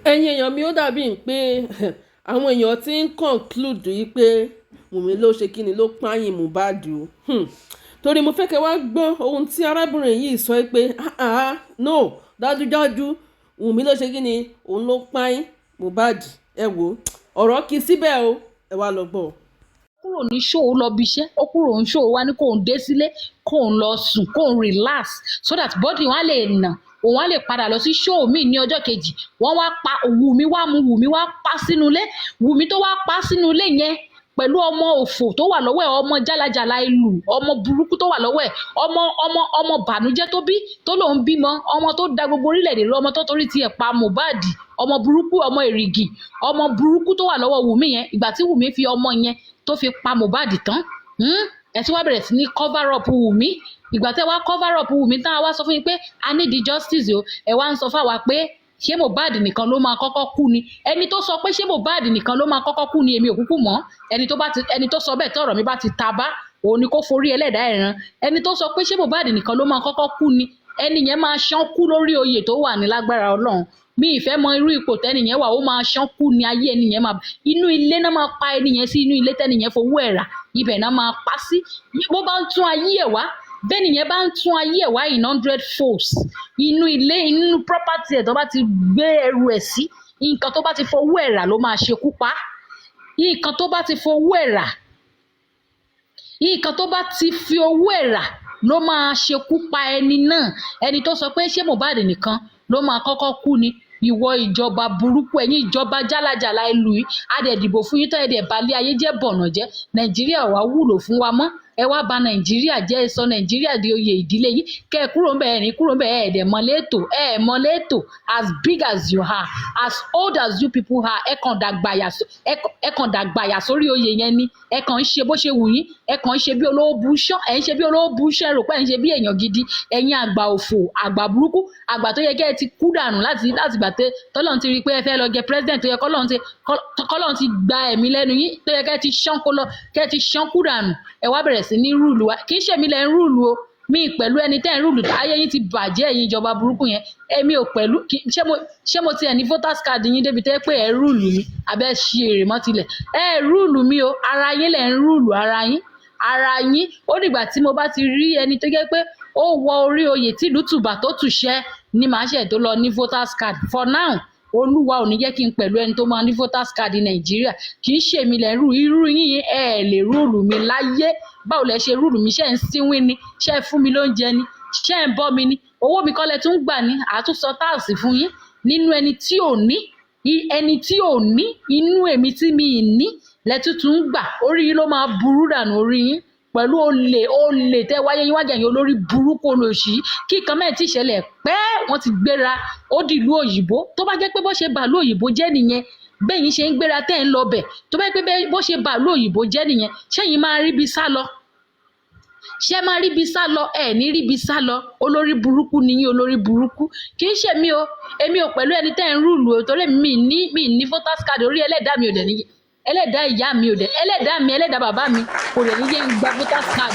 ẹ̀yin èèyàn mi ó dàbí pé àwọn èèyàn ti ń conclude yìí pé Wùmí ló ṣe kí ni ló pààyàn Mohbad o. Torí mo fẹ́ kẹ́ wá gbọ́ ohun tí arábìnrin yìí sọ pé no dájúdájú Wùmí ló ṣe kí ni òun ló pààyàn Mohbad. Ẹ wò ọ̀rọ̀ kì í síbẹ̀ o, ẹ wá lọ gbọ́. kúrò ní ṣòó lọ bí iṣẹ́ ó kúrò ní ṣòó wá ní kóun dé sílé kóun lọ sùn kóun relax so that body wọn á lè nà òun á lè padà lọ sí ṣòó míì ní ọjọ́ kejì wọ́n wá pa Wùmí wá mú Wùmí wá pa sínú ilé Wùmí tó wá pa sínú ilé yẹn pẹ̀lú ọmọ òfò tó wà lọ́wọ́ ẹ̀ ọmọ jálajàla ìlú ọmọ burúkú tó wà lọ́wọ́ ẹ̀ ọmọ bànújẹ́ tó bí tó lòun bímọ ọmọ tó da gbogbo orílẹ̀-èdè lọ ọmọ tó torí tiẹ̀ pa Mohbad ọmọ burúkú ọmọ èrìgì ọmọ burúkú tó wà lọ́wọ́ Wùmí yẹn ìgbà tí Wùmí fi ọmọ yẹn tó fi pa Mohbad tán ẹ ti wá bẹ̀rẹ̀ sí ní cover up Wùmí ìgbà tẹ́ wá cover up Wùmí tán a wá sọ fún yín pé I need the justice o ẹ wá ń sọ fáwa pé ṣé Mohbad nìkan ló máa kọ́kọ́ kú ni ẹni tó sọ pé ṣé Mohbad nìkan ló máa kọ́kọ́ kú ni èmi ò kúkú mọ̀ ẹni tó sọ bẹ́ẹ̀ tọ̀rọ̀ mi bá ti ta bá òun ni kó forí ẹlẹ́dàá ẹ̀ràn ẹni tó sọ pé ṣé Mohbad nìkan ló máa kọ́kọ́ kú ni ẹni yẹn máa ṣán kú lórí oyè tó wà ní lágbára Ọlọ́run mi ìfẹ́ mọ irú ipò tẹ́ni yẹn wà ó máa ṣán kú ni ayé ẹni yẹn máa inú ilé náà máa pa ẹni yẹn sí inú ilé tẹ́ni yẹn fowó ẹ̀ rà ibẹ̀ náà máa pa sí bó bá ń tún ayé ẹ̀ wá bẹ́ẹ̀ni yẹn bá ń tún ayé ẹ̀ wá in 100 folds inú ilé inú property ẹ̀ tó bá ti gbé ẹrù ẹ̀ sí nǹkan tó bá ti fowó ẹ̀ rà ló máa ṣekú pa nǹkan tó bá ti fowó ẹ̀ rà nǹkan tó bá ti fi owó ẹ̀ rà ló máa ṣekú pa ẹni náà ẹni tó sọ pé ṣé Mohbad nìkan ló máa kọ́kọ́ kú ni ìwọ ìjọba burúkú ẹ̀yin ìjọba jálajàla ìlú yìí adẹ̀dìbò fún yín tó ẹ̀dẹ̀ balẹ̀ ayé jẹ́ bọ̀nà jẹ́ Nàìjíríà wàá wúlò fún wa mọ́ ẹ wá bà Nàìjíríà jẹ́ ẹ sọ Nàìjíríà di oyè ìdílé yìí kẹ́ ẹ kúrò ń bẹ̀ ẹ̀ ní kúrò ń bẹ̀ ẹ̀ dẹ̀ mọ́lẹ́tò ẹ̀ mọ́lẹ́tò as big as you are as old as you people are ẹ kàn dàgbàyà sórí oyè yẹn ni ẹ kàn ń ṣe bó ṣe wù yín ẹ kàn ń ṣe bí olówó buṣán ẹ ń ṣe bí olówó buṣán rò pé ẹ ń ṣe bí èèyàn gidi ẹ̀yin àgbà òfò àgbà burúkú àgbà tó yẹ kẹ́ ẹ ti kú dànù láti gbà tọ́lọ́run ti rí i pé ẹ fẹ́ lọ jẹ president tó yẹ kọ́lọ́run ti gba ẹ̀mí lẹ́nu yín tó yẹ kẹ́ ẹ ti ṣán kú dànù ẹ wá bẹ̀rẹ̀ sí ní rúùlù wa kì í ṣèmi lẹ́ ń rúùlù o mi pẹ̀lú ẹni tẹ́ ń rúùlù ayé yín ti bàjẹ́ ẹ̀yin ìjọba burúkú yẹn èmi ò pẹ̀lú ṣé mo tiẹ̀ ní voters card yín débi tẹ́ pé ẹ rúùlù mi abẹ́ ṣe èrè mọ́ tilẹ̀ ẹ rúùlù mi o ara yín lẹ́ ń rúùlù ara yín ó dìgbà tí mo bá ti rí ẹni tó jẹ́ pé ó wọ orí oyè tìlú tùbà tó tùṣẹ́ ni màá ṣe tó lọ ní voters card for now olúwa ò ní jẹ́ kí n pẹ̀lú ẹni tó máa ní voters card Nàìjíríà kì í ṣèmi lẹ́ rú irú yín ẹ lè rúùlù mi láyé báwo lẹ ṣe rúùlù mi ṣe ń sínwín ni ṣe ń fún mi lóúnjẹ ni ṣe ń bọ́ mi ni owó mi kọ́lẹ̀ tún gbà ní àtúnṣọ táàsì fún yín nínú ẹni tí ò ní inú èmi tí mi ì ní lẹ́tútù ń gbà orí yín ló máa burú dànù orí yín pẹ̀lú olè tẹ́ wáyé yín wájà yín olórí burúkú olóṣì kí nǹkan mẹ́rin tí ìṣẹ̀lẹ̀ pẹ́ wọ́n ti gbéra ó di ìlú òyìnbó tó bá jẹ́ pé bó ṣe bàálù òyìnbó jẹ́ nìyẹn bẹ́yìn ṣe ń gbéra tẹ́ ń lọ bẹ̀ tó bá jẹ́ pé bó ṣe bàálù òyìnbó jẹ́ nìyẹn ṣẹ́yìn máa ríbi sá lọ ṣé máa ríbi sá lọ ẹ̀ ní ríbi sá lọ olórí burúkú ni yín olórí burúkú kì í ṣe mi o èmi ò pẹ̀lú ẹni tẹ́ ń rúùlù o torí mi ní voters card orí ẹlẹ́dàá mi ò dẹ̀ níyẹ ẹlẹ́dàá ìyá mi ò dẹ̀ ẹlẹ́dàá bàbá mi kò dẹ̀ níyẹ ń gba voters card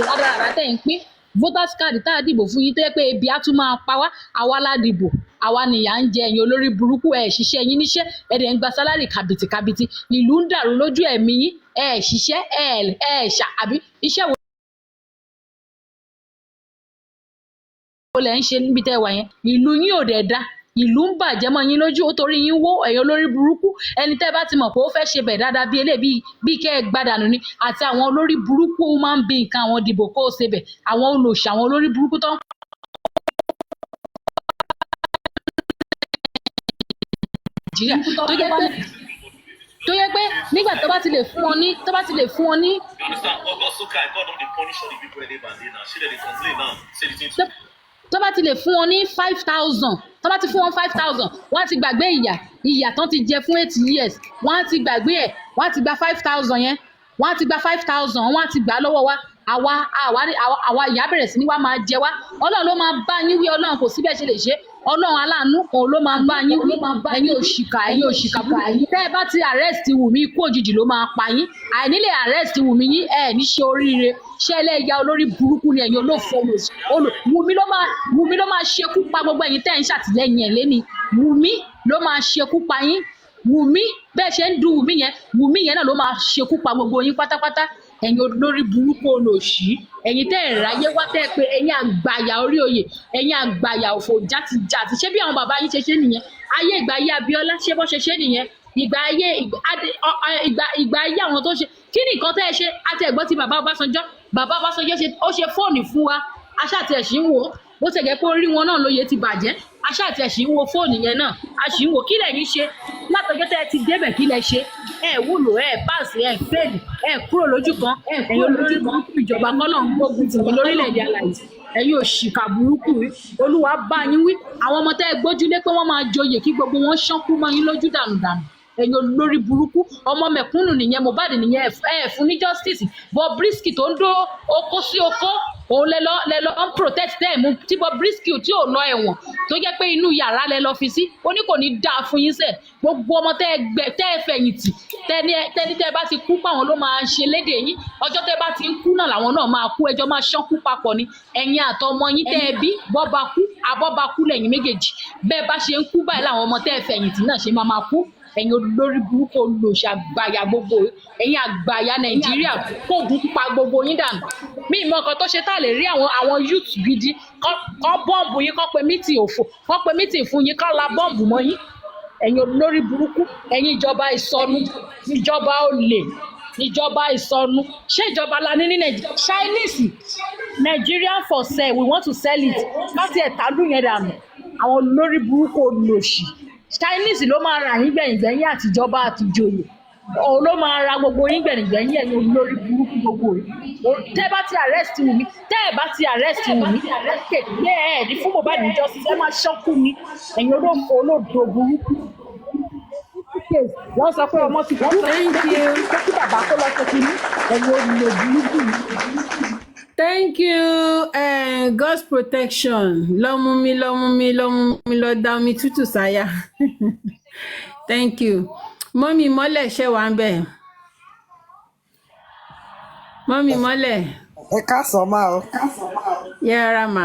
rádaràdà tẹ̀ ń pín voters card tá a dìbò fún yín tó yẹ pé ebi á tún máa pa wá àwa ládìbò àwa nìyà ń jẹ ẹ̀yin olórí burúkú ẹ̀ ṣiṣẹ́ yín níṣẹ́ ẹ̀ dẹ̀ ń gba sálárì kàbìtìkàbìtì ìlú ń dàrú lójú ẹ̀mí yín ẹ̀ ṣiṣẹ́ ẹ̀ ṣà àbí iṣẹ́ wo lẹ̀ ń ṣe níbi tẹ́ wà yẹn ìlú yín ò dẹ̀ da ìlú ń bàjẹ́ mọ́ yín lójú ó torí yín wó ẹ̀yin olórí burúkú ẹni tẹ́ bá ti mọ̀ pé ó fẹ́ ṣe bẹ̀ dáadáa bí eléyìí bí kẹ́ ẹ gbádànù ni àti àwọn olórí burúkú máa ń bí nǹkan àwọn dìbò kó o ṣe bẹ̀ àwọn olòṣì àwọn olórí burúkú tó ń Nàìjíríà tó yẹ pé nígbà tó bá ti lè fún wọn ní tó bá ti lè fún wọn ní 5,000 tó bá ti fún wọn 5,000 wọ́n á ti gbàgbé ìyà tán ti jẹ fún 8 years wọ́n á ti gbàgbé ẹ̀ wọ́n á ti gba 5,000 yẹn wọ́n á ti gba 5,000 wọ́n á ti gbà lọ́wọ́ wa àwa ìyà bẹ̀rẹ̀ sí ní wá máa jẹ wá Ọlọ́run ló máa bá yín wí Ọlọ́run kò síbẹ̀ ṣe lè ṣe Ọlọ́run aláàánú òun ló máa bá yín wí ẹ̀yin òṣìkà tẹ́ ẹ bá ti arrest Wùmí ikú òjijì ló máa pa yín àìnílé arrest Wùmí yín ẹ̀ ní ṣe oríire ṣé ẹlẹ́yà olórí burúkú ni ẹ̀yin olófò Wùmí ló máa ṣekú pa gbogbo ẹ̀yin tẹ́ ẹ̀ ń ṣàtìlẹ́yìn ẹ̀ lẹ́ni Wùmí ló máa ṣekú pa yín. Wùmí bẹ́ẹ̀ ṣe ń du Wùmí yẹn náà ló máa ṣekú pa gbogbo yín pátápátá. Ẹ̀yin olórí burúkú olòṣì, ẹ̀yin tẹ́ ẹ̀ ráyé wá tẹ́ ẹ pé ẹ̀yin àgbàyà orí oyè, ẹ̀yin àgbàyà òfò játijàti. Ṣé bí àwọn bàbá yín ṣe ṣe nìyẹn? Ayé ìgbà ayé Abíọ́lá ṣé bọ́ ṣe ṣe nìyẹn? Ìgbà ayé àwọn tó ṣe kí ni nǹkan tẹ́ ẹ ṣe? Àti ẹ̀gbọ́n ti bàbá Ọbásanjọ́ ó ṣe fóònù fún wa, aṣáàtì ẹ̀ ṣì ń wò ó, bó ṣe jẹ́ pé orí wọn náà lóye ti bàjẹ́, aṣáàtì ẹ̀ ṣì ń wo fóònù yẹn náà, a ṣì ń wò. Kí lẹ̀yin ṣe látọjọ́ tẹ́ ẹ ti débẹ̀? Kí lẹ ṣe? Ẹ wúlò, ẹ páàsì, ẹ fèèlì, ẹ kúrò lójú kan. Ẹ̀yin olórí burúkú ìjọba kọ́lọ̀ ń gbógun tì yín lórílẹ̀‐èdè alàyè. Ẹ̀yin òṣìkà burúkú yìí, Olúwa bá yín wí. Àwọn ọmọ tẹ́ ẹ gbójúlé pé wọ́n máa joyè kí gbogbo wọn ṣánkú mọ́ yín lójú dànùdànù. Ẹ̀yin olórí burúkú, ọmọ mẹ̀kúnnù nìyẹn, Mohbad nìyẹn, ẹ fún ní justice. Bobrisky tó ń dó oko sí oko, òun lẹ lọ ń protect them. Tí Bobrisky tí ò lọ ẹ̀wọ̀n tó jẹ́ pé inú yàrá lẹ lọ fi sí, ó ní kò ní dáa fún yín sẹ̀. Gbogbo ọmọ tẹ́ ẹ fẹ̀yìntì tẹ́ni tẹ́ ẹ bá ti kú páwọn ló máa ṣe lédè yín. Ọjọ́ tẹ́ ẹ bá ti ń kú náà làwọn náà máa kú, ẹjọ́ máa ṣánkú papọ̀ ni. Ẹ̀yin àtọmọ yín tẹ́ ẹ bí bọ́ba kú lẹ́yìn méjèèjì. Bẹ́ẹ̀ bá ṣe ń kú báyìí làwọn ọmọ tẹ́ ẹ fẹ̀yìntì náà ṣe máa kú. Ẹ̀yin olórí burúkú olóṣì àgbàyà gbogbo, ẹ̀yin àgbàyà Nàìjíríà kó ògùn pa gbogbo yín dànù. Mi ìmọ̀ nǹkan tó ṣe tá lè rí àwọn youth gidi kọ́ bọ́ǹbù yín, kọ́ pe mítìn òfò, kọ́ pe mítìn fún yín, kọ́ la bọ́ǹbù mọ́ yín. Ẹ̀yin olórí burúkú, ẹ̀yin ìjọba ìsọnù, ìjọba olè, ìjọba ìsọnù. Ṣé ìjọba la ní Nàìjíríà? Chinese Nigerian for sale, we want to sell it. Láti ẹ̀ta lù yẹn dànù. Àwọn olórí burúkú olóṣì. Chinese ló máa ra yín gbẹ̀yìngbẹ̀yìn àtijọba àtijọyè, òun ló máa ra gbogbo yín gbẹ̀yìngbẹ̀yìn. Ẹ̀yin olórí burúkú gbogbo yìí, tẹ́ bá ti arrest Wùmí, tẹ́ ẹ̀ bá ti arrest Wùmí kékeré ẹ̀ ní fún Mohbad justice, ẹ máa ṣọ́kù ni. Ẹ̀yin olódo burúkú. Wọ́n sọ pé ọmọ ti kú, kí bàbá kó lọ ṣe kínní. Ẹ̀yin olódo burúkú. Thank you, God's protection. Lọ́mú mi lọ dá omi tútù sáyà. Thank you. Mọ́mí Mọ́lẹ̀ ṣe wà ń bẹ̀. Mọ́mí Mọ́lẹ̀. Ẹ káàsán máa o. Yára mà.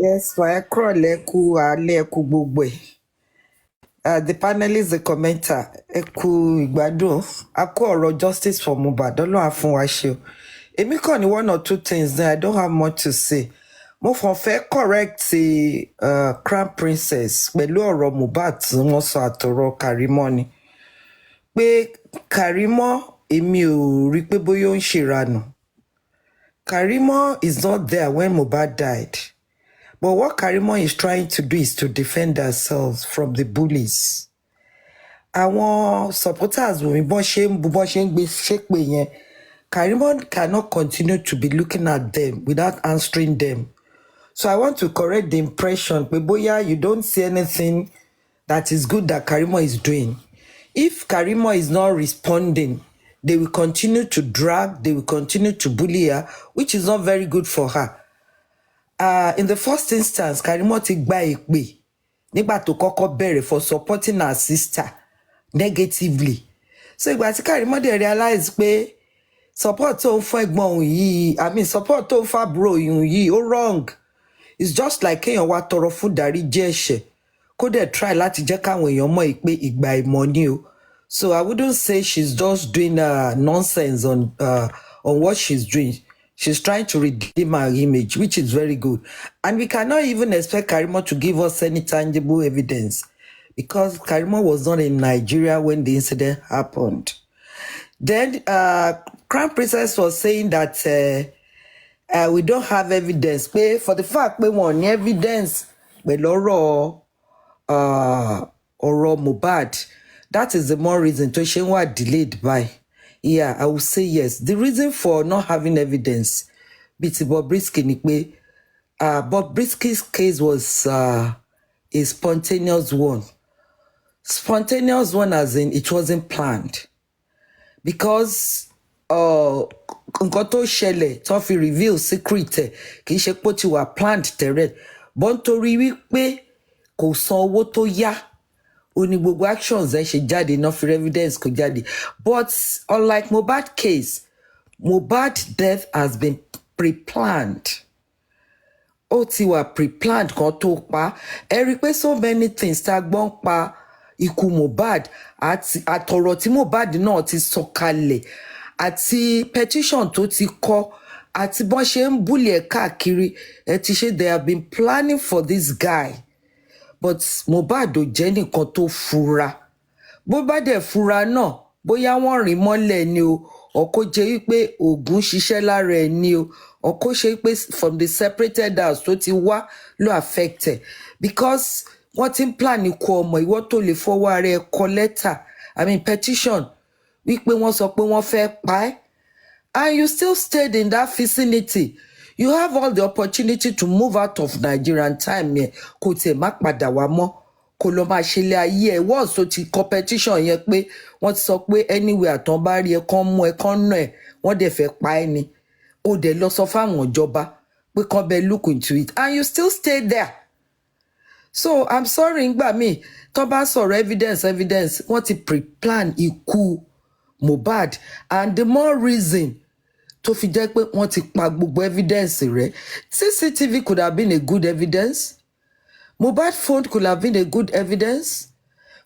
Yes, for ẹ kúrọ̀ lẹ́kú alẹ́ ẹkú gbogbo ẹ̀. The panelist, the commenter, ẹ kú ìgbádùn. A kó ọ̀rọ̀ justice for Mohbad, Ọlọ́run á fún wa ṣe o. Èmi kàn ní one or two things then I don't have much to say. Mo kàn fẹ́ correct Crown Princess pẹ̀lú ọ̀rọ̀ Mohbad tí wọ́n sọ àtọ̀rọ̀ Karimo ni. Pé Karimo èmi ò rí pé bóyá ó ń ṣèranù. Karimo is not there when Mohbad died. But what Karimo is trying to do is to defend herself from the bullies. Àwọn supporters wò mí bọ́n ṣe ń gbé ṣépè yẹn. Karimo cannot continue to be looking at them without answering them. So I want to correct the impression, but boya, you don't see anything that is good that Karimo is doing. If Karimo is not responding, they will continue to drag, they will continue to bully her, which is not very good for her. In the first instance, Karimo ti gba èpè nígbà tó kọ́kọ́ bẹ̀rẹ̀ for supporting her sister negatively. So ìgbà tí Karimo dẹ̀ realize pé support tó ń fún ẹ̀gbọ́n òun yìí, support tó ń fún àbúrò òun yìí, ó wrong. It's just like kéèyàn wá tọrọ fún ìdáríjì ẹ̀ṣẹ̀ kó dẹ̀ try láti jẹ́ káwọn èèyàn mọ̀ pé ìgbà ìmọ̀ ni o. So I wouldn't say she's just doing nonsense on what she's doing. She's trying to redeem her image, which is very good. And we cannot even expect Karimo to give us any tangible evidence because Karimo was not in Nigeria when the incident happened. Then Crown Princess was saying that we don't have evidence. For the fact we want evidence, but ọ̀rọ̀ Mohbad, that is the more reason to she was delayed by. Yeah, I would say yes. The reason for not having evidence, biti Bobrisky ni pé Bobrisky's case was a spontaneous one. Spontaneous one as in it wasn't planned. Because nǹkan tó ṣẹlẹ̀ tó fi reveal secret ẹ̀ kì í ṣe pé ó ti wà planned tẹ́lẹ̀ bọ́n torí wípé kò san owó tó yá ó ní gbogbo actions ẹ̀ ṣe jáde náà fi evidence kò jáde. But unlike Mohbad case, Mohbad death has been pre-planned. Ó ti wà pre-planned kan tó pa. Ẹ rí pé so many things tá a gbọ́n pa ikú Mohbad àtọ̀rọ̀ tí Mohbad náà ti sọ kalẹ̀ àti petition tó ti kọ àti bọ́n ṣe ń búlì ẹ̀ káàkiri ẹ ti ṣe they have been planning for this guy but Mohbad ò jẹ́ nìkan tó fura bó bá dẹ̀ fura náà bóyá wọ́n rìn mọ́lẹ̀ ni o ọkọ jẹ́ wípé oògùn ṣiṣẹ́ lára ẹ̀ ni o ọkọ ṣe wípé from the separated house tó ti wá ló affected because wọ́n ti ń plan ikú ọmọ ìwọ tó lè fọwọ́ ara ẹ̀ kọ lẹ́tà petition wípé wọ́n sọ pé wọ́n fẹ́ pa ẹ́ and you still stayed in that vicinity you have all the opportunity to move out of Nigerian time yẹn kò tiẹ̀ má padà wá mọ́ kò lọ máa ṣe ilé ayé ẹ̀ once tó ti competition yẹn pé wọ́n ti sọ pé anywhere àtàn bá rí ẹ kán mú ẹ kán nà ẹ wọ́n dẹ̀ fẹ́ pa ẹ́ ni ó dẹ̀ lọ sọ fáwọn ìjọba pé kán bẹ look into it and you still stay there so I'm sorry ngbà míì tó bá sọ̀rọ̀ evidence wọ́n ti pre-plan ikú Mohbad and the more reason tó fi jẹ́ pé wọ́n ti pa gbogbo evidence rẹ̀ CCTV could have been a good evidence Mohbad phone could have been a good evidence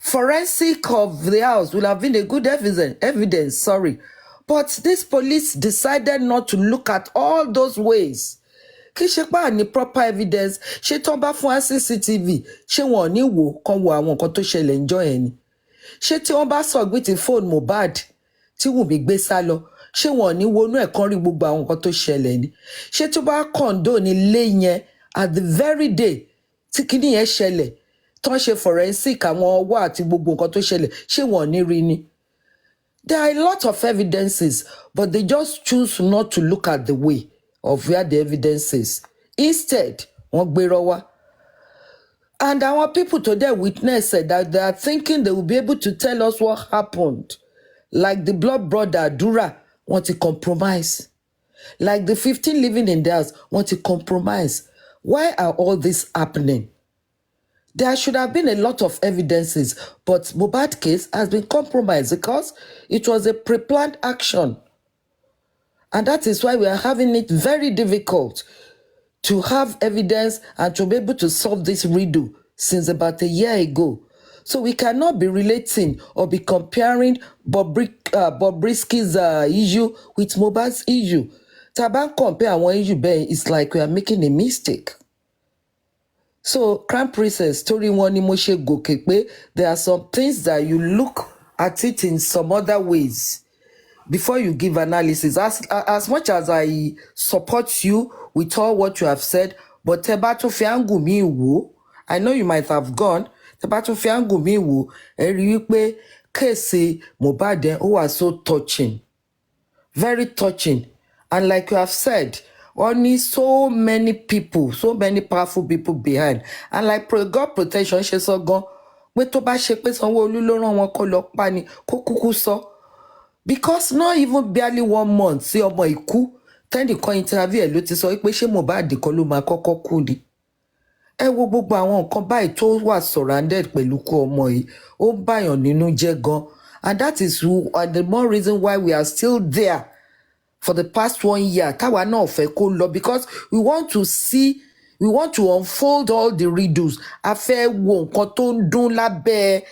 forensic of the house would have been a good evidence sorry but this police decided not to look at all those ways kì í ṣe pé àní proper evidence ṣé tó bá fún wa CCTV ṣé wọn ò ní wò kán wo àwọn nǹkan tó ṣẹlẹ̀ ńjọ́ yẹn ni ṣé tí wọ́n bá submit phone Mohbad tí Wùmí gbé sá lọ ṣé wọn ò ní wọnú ẹ̀ kán rí gbogbo àwọn nǹkan tó ṣẹlẹ̀ ni ṣé tó bá condone ilé yẹn at the very day tí kinní yẹn ṣẹlẹ̀ tán ṣe forensic àwọn ọwọ́ àti gbogbo nǹkan tó ṣẹlẹ̀ ṣé wọn ò ní rí ni. There are a lot of evidences but they just choose not to look at the way of where the evidence is. Instead wọ́n gbérọ́ wá. And our people today witness said that they are thinking they will be able to tell us what happened. Like the blood brother Adura want to compromise. Like the 15 living in theirs want to compromise. Why are all this happening? There should have been a lot of evidences, but Mohbad case has been compromised because it was a pre-planned action. And that is why we are having it very difficult to have evidence and to be able to solve this riddle since about a year ago. So we cannot be relating or be comparing Bobrisky's issue with Mohbad's issue. Taban compare one issue, it's like we are making a mistake. So Crown Princess, story one ni mo ṣe gòkè pé there are some things that you look at it in some other ways before you give analysis. As much as I support you with all what you have said, but tẹ́ bá tún fi angle mi wò, I know you might have gone, tẹ́ bá tún fi angle mi wò, ẹ rí wípé kéèsì Mohbad ó wà so touching, very touching, and like you have said, only so many people, so many powerful people behind, and like God protection ṣe sọ gan pé tó bá ṣe pé Sanwó-Olú ló rán wọn kó lọ pa ni kó kúkú sọ because not even barely 1 month sí ọmọ ìkú tẹ́nìkan interview ẹ̀ ló ti sọ pé ṣé Mohbad kan ló máa kọ́kọ́ kú ni. Ẹ wo gbogbo àwọn nǹkan báyìí tó wà surrounded pẹ̀lú kú ọmọ yìí ó ń bàyàn nínú jẹ́ gan, and that is the more reason why we are still there for the past 1 year táwa náà fẹ́ kó lọ because we want to unfold all the riddles. A fẹ́ wo nǹkan tó ń dún lábẹ́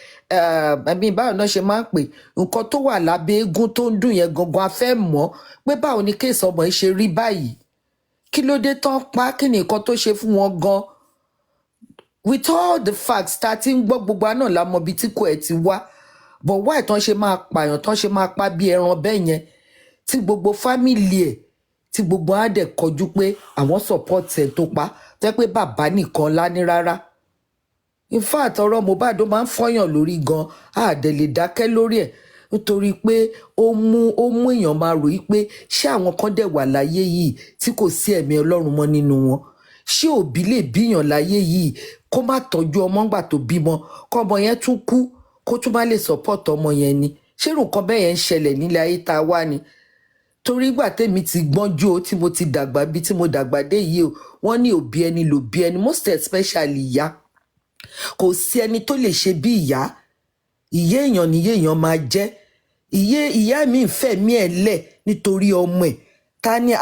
báwo náà ṣe máa ń pè nǹkan tó wà lábẹ́ eégún tó ń dùn yẹn gangan a fẹ́ mọ̀ pé báwo ni kéèsì ọmọ yìí ṣe rí báyìí, kí ló dé tán pa, kí ni nǹkan tó ṣe fún wọn gan. With all the facts tá a ti ń gbọ́ gbogbo àná la mọ ibi tí kò ẹ̀ ti wá, but why tán ṣe máa pààyàn tán ṣe máa pa bí ẹran bẹ́ẹ̀ yẹn tí gbogbo fámìlì ẹ̀ tí gbogbo á dẹ̀ kọjú pé àwọn support ẹ̀ tó pa tẹ́ pé bàbá nìkan lá ní rárá. In fact ọ̀rọ̀ Mohbad ó máa ń fọyàn lórí gan, àdẹ̀ lè dákẹ́ lórí ẹ̀ nítorí pé ó mú èèyàn máa rò pé ṣé àwọn kan dẹ̀ wà láyé yìí tí kò sí ẹ̀mí Ọlọ́run mọ́ nínú wọn, ṣé òbí lè bíyàn láyé yìí kó má tọ́jú ọmọ ńgbà tó bímọ kó ọmọ yẹn tún kú kó tún má lè support ọmọ yẹn ni, ṣé irú nǹkan bẹ́ẹ̀ yẹn ń ṣẹlẹ̀ nílé ayé tá a wá ni. Torí ìgbà tèmi ti gbọ́njú o tí mo ti dàgbà bí tí mo dàgbà dé yìí o, wọ́n ní òbí ẹni lòbí ẹni, most especially ìyá. Kò sí ẹni tó lè ṣe bí ìyá èèyàn ni èèyàn máa jẹ́. Ìyá mi ń fẹ̀mí ẹ̀ lẹ̀ nítorí ọmọ ẹ̀, ta ni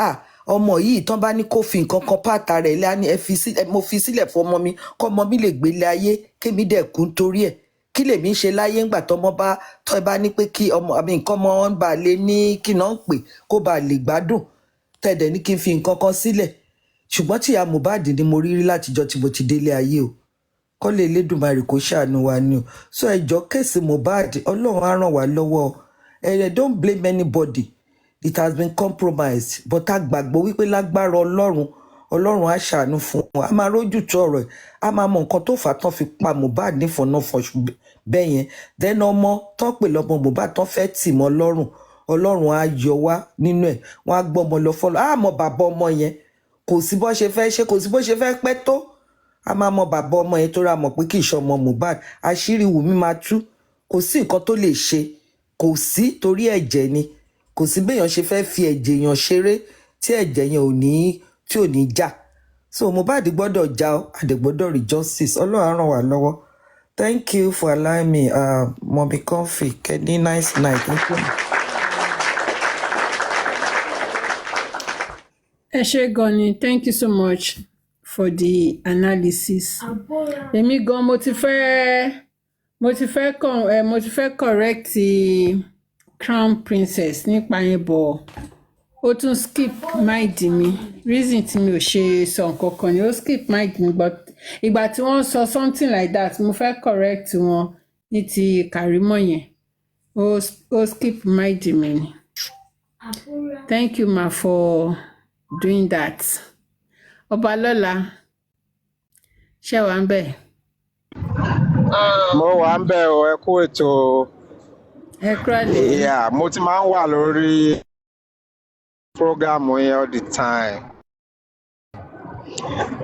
ọmọ yìí tán bá ní kó fi nǹkan kan pàtà rẹ̀ lẹ́yìn mo fi sílẹ̀ fún ọmọ mi kọ́ ọmọ mi lè gbélé ayé kémi dẹ̀ kú nítorí ẹ̀, kí lèmi ń ṣe láyé ńgbà tọmọ bá tọ́ ẹ bá ní pé kí ọmọ àbí nǹkan ọmọ ń bà lè ní kí náà ń pè kó bà lè gbádùn tẹ̀dẹ̀ ní kí n fi nǹkan kan sílẹ̀ ṣùgbọ́n tíya Mohbad ni mo rí látijọ́ tí mo ti délé ayé o kọ́lé Elédùmarè kó ṣàánú wa ni o so ẹjọ́ kéèsì Mohbad Ọlọ́run á ràn wá lọ́wọ́ don't blame anybody it has been compromised but a gbàgbọ́ wípé lágbára Ọlọ́run á ṣàánú fún wọn a máa rójú tó ọ̀rọ̀ ẹ̀ a máa mọ nǹkan tó fà á tán fi pa Mohbad nífọ̀nàfọ̀ṣù bẹ́ẹ̀ yẹn then ọmọ tán pè lọ́mọ Mohbad tán fẹ́ tì mọ́ lọ́rùn Ọlọ́run á yọ wá nínú ẹ̀ wọ́n á gbọ́ ọmọ lọ fọ́lọ́ á mọ bàbá ọmọ yẹn kò sí bó ṣe fẹ́ ṣe kò sí bó ṣe fẹ́ pẹ́ tó a máa mọ bàbá ọmọ yẹn tó ra mọ̀ pé kì í ṣe ọmọ Mohbad àṣírí Wùmí máa tú kò sí nǹkan tó lè ṣe kò sí torí ẹ̀jẹ̀ ni kò sí béèyàn ṣe fẹ́ fi ẹ̀jẹ̀ èèyàn ṣeré tí ẹ̀jẹ̀ yẹn ò ní já so Mohbad gbọ́dọ̀ já ọ àdè gbọ́dọ̀ rí justice Ọlọ́run á ràn wá lọ́wọ́ thank you for allowing me Mommy Comfy kẹ́ni nice night. ẹ ṣé gan ni thank you so much for the analysis. èmi gan mo ti fẹ́ correct Crown Princess nípa yẹn bọ̀ ó tún skip mind mi reason tí mi ò ṣe sọ nǹkan kan ni ó skip mind mi but ìgbà tí wọ́n sọ something like that mo fẹ́ correct wọn ní ti Karimo yẹn ó skip mind mi ni thank you ma for doing that. Ọbalọ́lá ṣé wà ń bẹ̀? Mo wà ń bẹ̀ o, ẹ kú ètò. Ẹ kúrọ̀lẹ́. Yeah, mo ti máa ń wà lórí prógámù yẹn all the time.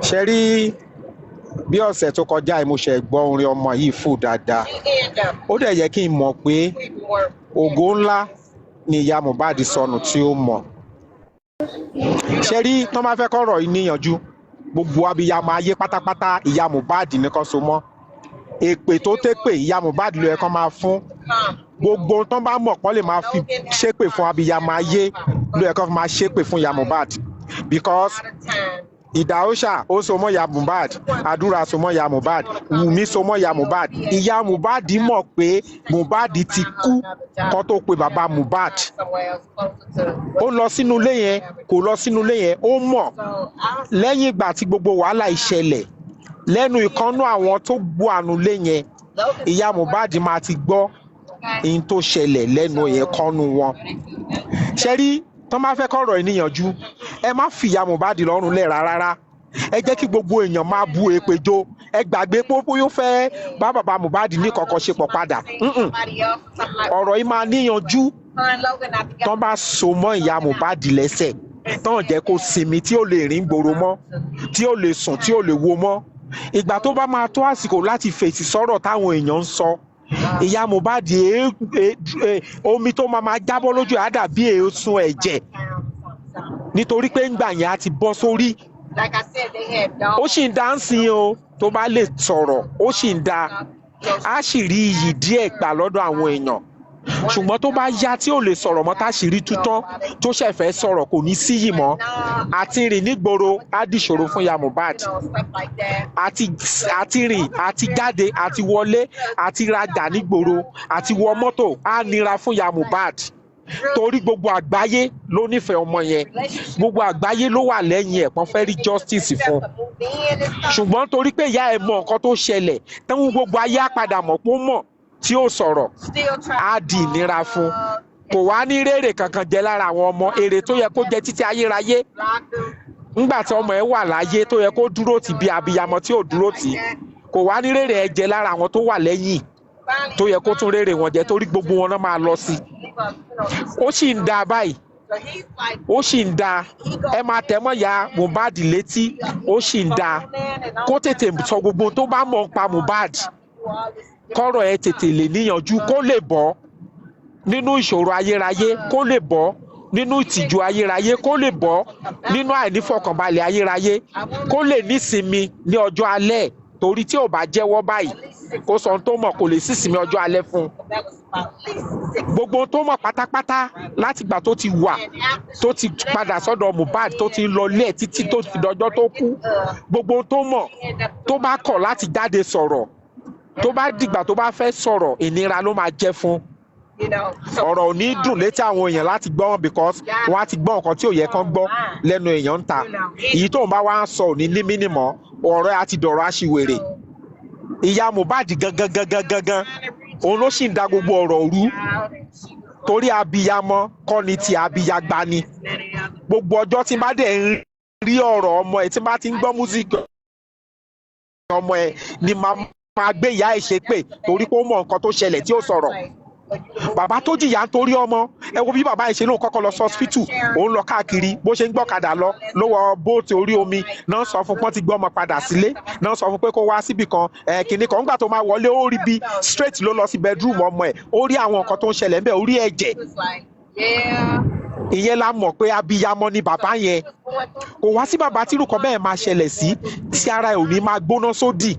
Ṣé rí bí ọ̀sẹ̀ tó kọjá mo ṣe gbọ́ orin ọmọ yìí fò dáadáa. Ó dẹ̀ yẹ kí n mọ̀ pé ògo ńlá ni ìyá Mohbad sọnù tí ó mọ̀. Ṣé rí tán máa fẹ́ kọ́rọ̀ yìí níyànjú gbogbo abiyamọ ayé pátápátá ìyá Mohbad nìkan so mọ́ èpè tó tépè ìyá Mohbad ló yẹ kán máa fún gbogbo tán bá mọ̀ kán lè máa fi ṣépè fún abiyamọ ayé ló yẹ kán máa ṣépè fún ìyá Mohbad because ìdáhùṣà ó so mọ́ ìyá Mohbad àdúrà so mọ́ ìyá Mohbad Wùmí so mọ́ ìyá Mohbad ìyá Mohbad mọ̀ pé Mohbad ti kú kó tó pe bàbá Mohbad ó lọ sínú ilé yẹn kò lọ sínú ilé yẹn ó mọ̀ lẹ́yìn ìgbà tí gbogbo wàhálà ìṣẹ̀lẹ̀ lẹ́nu ìkànnú àwọn tó gbọ́ àánú ilé yẹn ìyá Mohbad máa ti gbọ́ ohun tó ṣẹlẹ̀ lẹ́nu yẹn kọ́nú wọn ṣe rí tán máa fẹ́ kọ́rọ̀ ìníyànjú ẹ má fi ìyá Mohbad lọ́rùn lẹ̀ rárá ẹ jẹ́ kí gbogbo èèyàn máa bu èpè jó ẹ gbàgbé pé yóò fẹ́ bá bàbá Mohbad ní kọ̀ọ̀kan ṣe pọ̀ padà ọ̀rọ̀ yìí máa níyànjú tán bá so mọ́ ìyá Mohbad lẹ́sẹ̀ tán jẹ́ kó sinmi tí ó lè rìn gbòòrò mọ́ tí ó lè sùn tí ó lè wo mọ́ ìgbà tó bá máa tó àsìkò láti fèsì sọ̀rọ̀ táwọn èèyàn ń sọ ìyá Mohbad omi tó máa jábọ́ lójú ẹ̀ á dàbí èéṣún ẹ̀jẹ̀ nítorí pé ńgbà yẹn á ti bọ́ sórí ó sì ń dá ń sin o tó bá lè sọ̀rọ̀ ó sì ń dá á sì rí iyì díẹ̀ gbà lọ́dọ̀ àwọn èèyàn ṣùgbọ́n tó bá yá tí ò lè sọ̀rọ̀ mọ́ tá sì rí tútọ́ tó ṣẹ̀fẹ̀ sọ̀rọ̀ kò ní síyì mọ́ àti rìn nígboro á dìṣòro fún ìyá Mohbad àti rìn àti jáde àti wọlé àti rajà nígboro àti wọ mọ́tò á nira fún ìyá Mohbad torí gbogbo àgbáyé ló nífẹ̀ẹ́ ọmọ yẹn gbogbo àgbáyé ló wà lẹ́yìn ẹ̀ pọ́n fẹ́ rí justice fún ṣùgbọ́n torí pé ìyá ẹ̀ mọ nǹkan tó ṣẹlẹ̀ tẹ́wọ́n gbogbo ayé á padà mọ̀ pé ó mọ̀ tí ó sọ̀rọ̀ á di ìnira fún kò wá ní rèrè kankan jẹ lára àwọn ọmọ èrè tó yẹ kó jẹ títí ayérayé ńgbà tí ọmọ ẹ wà láyé tó yẹ kó dúró tì bí abiyamọ tí ò dúró tì kò wá ní rèrè ẹ jẹ lára àwọn tó wà lẹ́yìn tó yẹ kó tún rèrè wọn jẹ torí gbogbo wọn náà máa lọ sí ó sì ń da báyìí ó sì ń da ẹ máa tẹ̀mọ́ ya Mohbad létí ó sì ń da kó tètè sọ gbogbo tó bá mọ̀ pa Mohbad kọ́rọ̀ ẹ tètè lè níyànjú kó lè bọ́ nínú ìṣòro ayérayé kó lè bọ́ nínú ìtìjú ayérayé kó lè bọ́ nínú àìnífọ̀kànbalẹ̀ ayérayé kó lè nísinmi ní ọjọ́ alẹ́ torí tí ò bá jẹ́wọ́ báyìí kó sọ ohun tó mọ̀ kò lè sísinmi ọjọ́ alẹ́ fún gbogbo tó mọ̀ pátápátá látìgbà tó ti wà tó ti padà sọ́dọ̀ Mohbad tó ti ń lọ ilé ẹ̀ títí tó fi dọjọ́ tó kú gbogbo tó mọ̀ tó bá kọ̀ láti jáde sọ̀rọ̀ tó bá dìgbà tó bá fẹ́ sọ̀rọ̀ ìnira ló máa jẹ́ fún ọ̀rọ̀ ò ní dùn létí àwọn èèyàn láti gbọ́ wọn because wọ́n á ti gbọ́ nǹkan tí ò yẹ kán gbọ́ lẹ́nu èèyàn ń ta èyí tóun bá wá ń sọ ò ní ní mínímọ̀ ọ̀rọ̀ á ti dọ̀rọ̀ aṣiwèrè ìyá Mohbad gangan òun ló sì ń da gbogbo ọ̀rọ̀ rú torí abiyamọ kọ́ ni ti abiyagba ni gbogbo ọjọ́ tí n bá dẹ̀ ń rí ọ̀rọ̀ ọmọ ẹ̀ tí n bá ti ń gbọ́ músíkì ọmọ ẹ̀ ni máa gbé ìyá ẹ̀ ṣépè torí pé ó mọ nǹkan tó ṣẹlẹ̀ tí ó sọ̀rọ̀ bàbá tó jìyà nítorí ọmọ ẹ wo bí bàbá ẹ̀ ṣe lóun kọ́kọ́ lọ sọ́spítù òun lọ káàkiri bó ṣe ń gbọ́kadà lọ ló wọ bóòtù orí omi náà sọ fún pọ́n ti gbọ́ ọmọ padà sílé náà sọ fún pé kó wá síbì kan kìnnì kan nígbà tó máa wọlé ó rí bí straight ló lọ sí bedroom ọmọ ẹ̀ ó rí àwọn nǹkan tó ń ṣẹlẹ̀ ńbẹ̀ ó rí ẹ̀jẹ̀ ìyẹn la mọ̀ pé abiyamọ ni bàbá yẹn kò wá sí bàbá tírú kan bẹ́ẹ̀ máa ṣẹlẹ̀ sí tí ara ẹ̀ ò ní máa gbóná sódì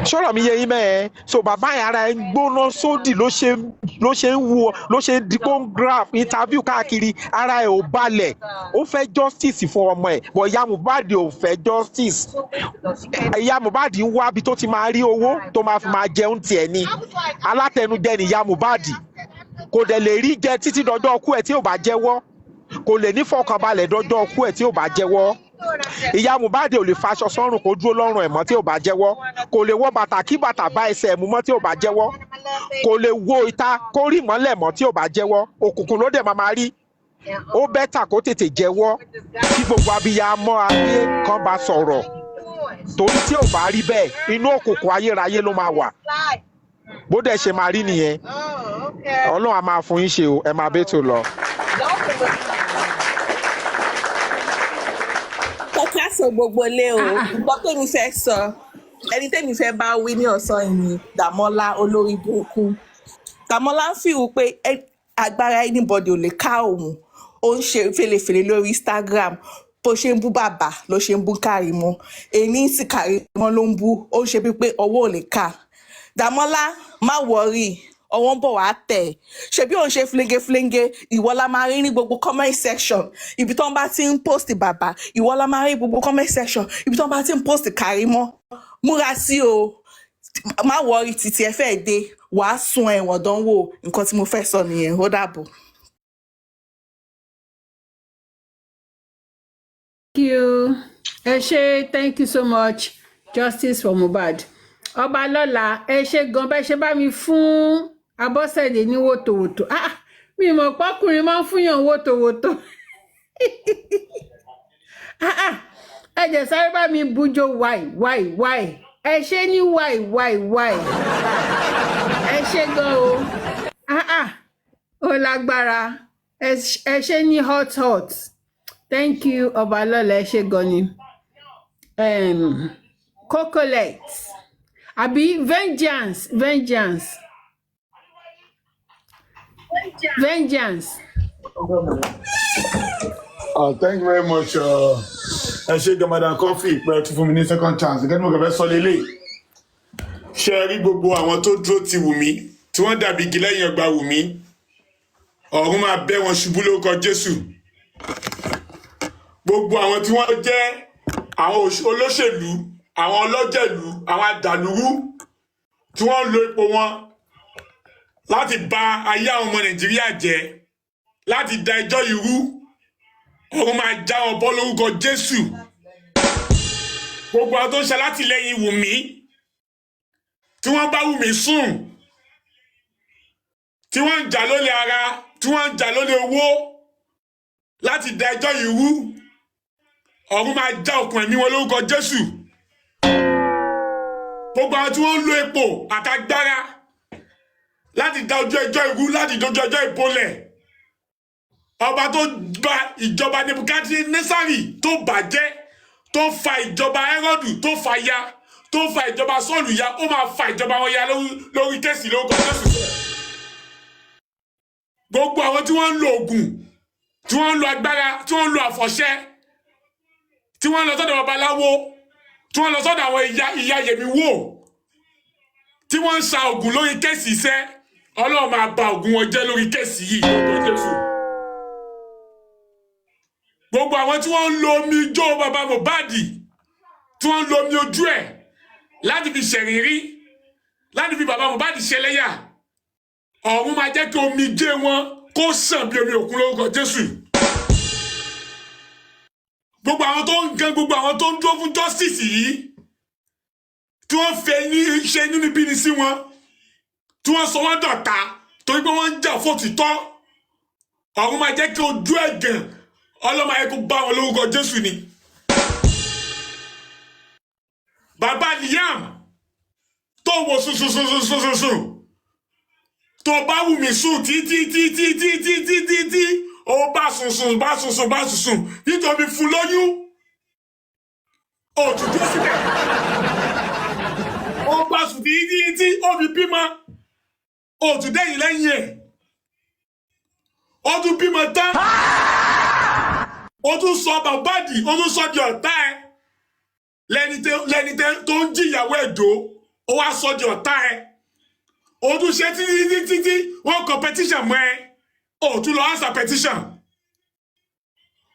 sọ̀rọ̀ mi yé yín mẹ́ẹ̀ so bàbá yẹn ara ẹ̀ ń gbóná sódì ló ṣe ń wo ló ṣe ń dipò ń graph interview káàkiri ara ẹ̀ ò balẹ̀ ó fẹ́ justice fún ọmọ ẹ̀ bọ̀ ìyá Mohbad ò fẹ́ justice ìyá Mohbad ń wá bí tó ti máa rí owó tó máa fi máa jẹun tiẹ̀ ni alátẹnujẹ ni ìyá Mohbad kò dẹ̀ lè rí jẹ títí dọjọ́ ọkú ẹ̀ tí ò bá jẹ́wọ́ kò lè ní fọkànbalẹ̀ dọjọ́ ọkú ẹ̀ tí ò bá jẹ́wọ́ ìyá Mohbad ò lè faṣọ sọ́rùn kó dúró lọ́rùn ẹ̀ mọ́ tí ò bá jẹ́wọ́ kò lè wọ bàtà kí bàtà bá ẹsẹ̀ ẹ̀ mú mọ́ tí ò bá jẹ́wọ́ kò lè wo ìta kó rí mọ́lẹ̀ mọ́ tí ò bá jẹ́wọ́ òkùnkùn ló dẹ̀ máa rí ó bẹ́tà kó tètè jẹ́wọ́ kí gbogbo abiyamọ ayé kan bá sọ̀rọ̀ torí tí ò bá rí bẹ́ẹ̀ inú òkùnkùn ayérayé ló máa wà bó dẹ̀ ṣe máa rí nìyẹn Ọlọ́run á máa fún yín ṣe o ẹ máa bẹ́ tó lọ. kọ́kọ́ sọ gbogbo lé o gbọ́ pé mi fẹ́ sọ ẹni tẹ́mi fẹ́ bá wí ní ọ̀sán yìí ni Dàmọ́lá olórí burúkú Dàmọ́lá ń fìwú pé agbára anybody ò lè ká òun ó ń ṣe fèlèfèlè lórí Instagram bó ṣe ń bú bàbá ló ṣe ń bú Kàrímọ́ èyí sì Kàrímọ́ ló ń bú ó ń ṣe bíi pé ọwọ́ ò lè ká Dàmọ́lá má wọrí ọwọ́ ń bọ̀ wá tẹ̀ ṣebí òun ṣe flenge ìwọ la máa rí ní gbogbo comment section ibi tó ń bá ti ń post bàbá ìwọ la máa rí gbogbo comment section ibi tó ń bá ti ń post Kàrímọ́ múra sí o má wọrí títí ẹ fẹ́ dé wàá sun ẹ̀wọ̀n dánwò nǹkan tí mo fẹ́ sọ nìyẹn ó dàbọ̀. Thank you. Ẹ ṣé, thank you so much. Justice for Mohbad. Ọba lọ́la, ẹ ṣé gan bẹ́ẹ̀ ṣe bá mi fún Abọ́sẹ̀dé ní wòtòwòtò. Mi mọ̀ pọ́kùnrin máa ń fúnyàn wòtòwòtò. Ẹ jẹ́ sáré bá mi bújó wáì. Ẹ ṣé ní wáì. Ẹ ṣé gan o. Ó lágbára. Ẹ ṣé ní hot. Thank you, Ọba lọ́la, ẹ ṣé gan ni. Cocolet. Àbí vengeance. Thank you very much. Ẹ ṣé gan Madam Coffee pé tún fún mi ní second chance. Gẹ́gẹ́ bí mo kàn fẹ́ sọ lélẹ̀. Ṣé rí gbogbo àwọn tó dúró ti Wùmí tí wọ́n dàbí igi lẹ́yìn ọgbà Wùmí? Ọ̀run máa bẹ́ wọn ṣubú lórúkọ Jésù. Gbogbo àwọn tí wọ́n jẹ́ àwọn olóṣèlú, àwọn ọlọ́jẹ̀lú, àwọn àdàlúrú tí wọ́n lo ipò wọn láti bà ayé àwọn ọmọ Nàìjíríà jẹ́, láti da ẹjọ́ yìí rú, ọ̀run máa já wọn bọ́ lórúkọ Jésù. Gbogbo àwọn tó ń ṣe alátìlẹ́yìn Wùmí tí wọ́n bá Wùmí sùn, tí wọ́n ń jà lólè ara, tí wọ́n ń jà lólè owó láti da ẹjọ́ yìí rú, ọ̀run máa já okùn ẹ̀mí wọn lórúkọ Jésù. Gbogbo àwọn tí wọ́n ń lo epo àtagbára láti da ojú ẹjọ́ irú, láti dojú ẹjọ́ ìbolẹ̀, ọba tó gba ìjọba Nebukadnesari tó bàjẹ́, tó fa ìjọba Hẹ́rọ́dù tó fa ya, tó fa ìjọba Sọ́ọ̀lù ya, ó máa fa ìjọba wọn ya lórí kẹ́sì lórúkọ Jésù. Gbogbo àwọn tí wọ́n ń lo oògùn, tí wọ́n ń lo agbára, tí wọ́n ń lo àfọ̀ṣẹ, tí wọ́n lọ sọ́dọ̀ babaláwo, tí wọ́n lọ sọ́dọ̀ àwọn ìyá yẹ̀mí wò, tí wọ́n ń sa ògùn lórí kẹ́sì iṣẹ́, Ọlọ́run máa ba ògùn wọn jẹ́ lórí kẹ́sì yìí lórúkọ Jésù. Gbogbo àwọn tí wọ́n ń lo omi ijó bàbá Mohbad, tí wọ́n ń lo omi ojú ẹ̀ láti fi ṣẹ̀rìnrí láti fi bàbá Mohbad ṣẹlẹ́yà ọ̀run máa jẹ́ kí omijé wọn kó sàn bí omi òkun lórúkọ Jésù. Gbogbo àwọn tó ń gan gbogbo àwọn tó ń dúró fún justice yìí tí wọ́n fẹ́ ní ṣe inúnibíni sí wọn tí wọ́n sọ wọ́n dọ̀tá torí pé wọ́n ń jà fòtítọ́ ọ̀run máa jẹ́ kí ojú ẹ̀gàn ọlọ́mọ ayé kó bá wọn lórúkọ Jésù ni. Bàbá Liam tó wo sùn tó bá wù mí sùn tí ó bá sùn nítorí fún lóyún òtútù sílẹ̀ ó bá sùn tí ó fi bímọ òtútẹ́yìn lẹ́yìn ẹ̀ ó tún bímọ tán ó tún sọ Mohbad ó tún sọ di ọ̀tá ẹ̀ lẹ́ni tó ń jìyàwó ẹ̀dọ́ ó wá sọ di ọ̀tá ẹ̀ ó tún ṣe títí wọ́n competition mọ́ ẹ ó tún lọ answer petition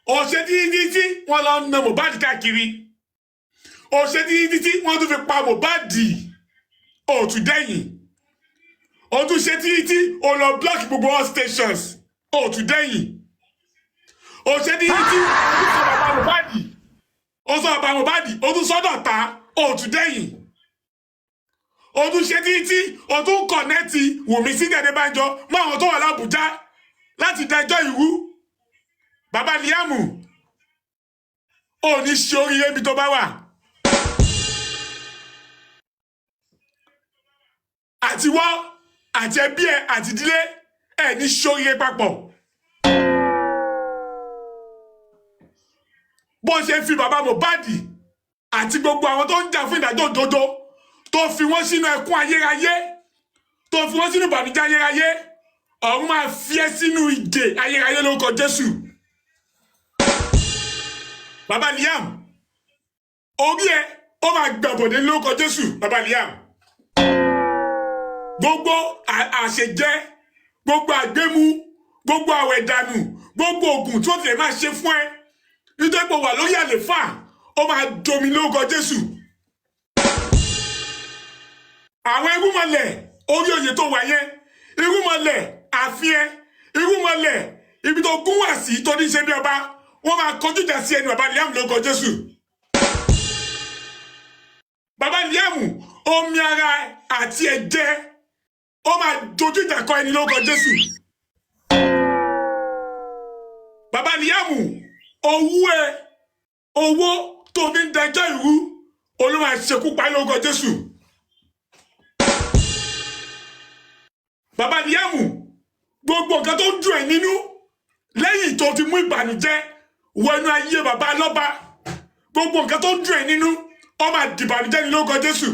ó ṣe títí wọ́n lọ na Mohbad káàkiri ó ṣe títí wọ́n tún fi pa Mohbad ó tún dẹ́yìn ó tún ṣe títí ó lọ block gbogbo all stations ó tún dẹ́yìn ó ṣe títí ó sọ bàbá Mohbad ó tún sọ́dọ̀ ta ó tún dẹ́yìn ó tún ṣe títí ó tún kọ̀nẹ́tì Wùmí sí Adébánjọ mọ́ àwọn tó wà l'Ábùjá láti dájọ́ ìrú. Bàbá Liam ò ní ṣe oríire ibi tó bá wà. Àti wọ́ àti ẹbí ẹ àti ìdílé ẹ ní ṣe oríire papọ̀. Bó ṣe fi bàbá Mohbad àti gbogbo àwọn tó ń jà fún ìdájọ́ òdodo tó fi wọ́n sínú ẹkún ayérayé tó fi wọ́n sínú ìbànújẹ́ ayérayé ọ̀run máa fi ẹ́ sínú ìdè ayérayé lórúkọ Jésù. Bàbá Liam orí ẹ ó máa gbàbọ̀dé lórúkọ Jésù. Bàbá Liam gbogbo àṣejẹ gbogbo àgbému gbogbo àwẹ̀dànù gbogbo oògùn tí wọ́n ti lè máa ṣe fún ẹ nítorí pé wà lórí àléfà ó máa domi lórúkọ Jésù. Àwọn irúmọlẹ̀ orí oyè tó wà yẹn irúmọlẹ̀ àfihàn irúmọlẹ̀ ibi tó gún wá sí tó ní ṣe bí ọba wọ́n máa kọjú ìjà sí ẹnu Bàbá Liam lórúkọ Jésù. Bàbá Liam omi ara àti ẹ̀jẹ̀ ó máa dojú ìjà kọ ẹni lórúkọ Jésù. Bàbá Liam owó tó fi ń dájọ́ ìrú Olúwa ṣekú pa lórúkọ Jésù. Bàbá Liam gbogbo nǹkan tó ń dùn ẹ́ nínú lẹ́yìn tó ti mú ìbànújẹ́ wọnú ayé bàbá lọ́ba gbogbo nǹkan tó ń dùn ẹ́ nínú ó máa dìbànújẹ́ ní lórúkọ Jésù.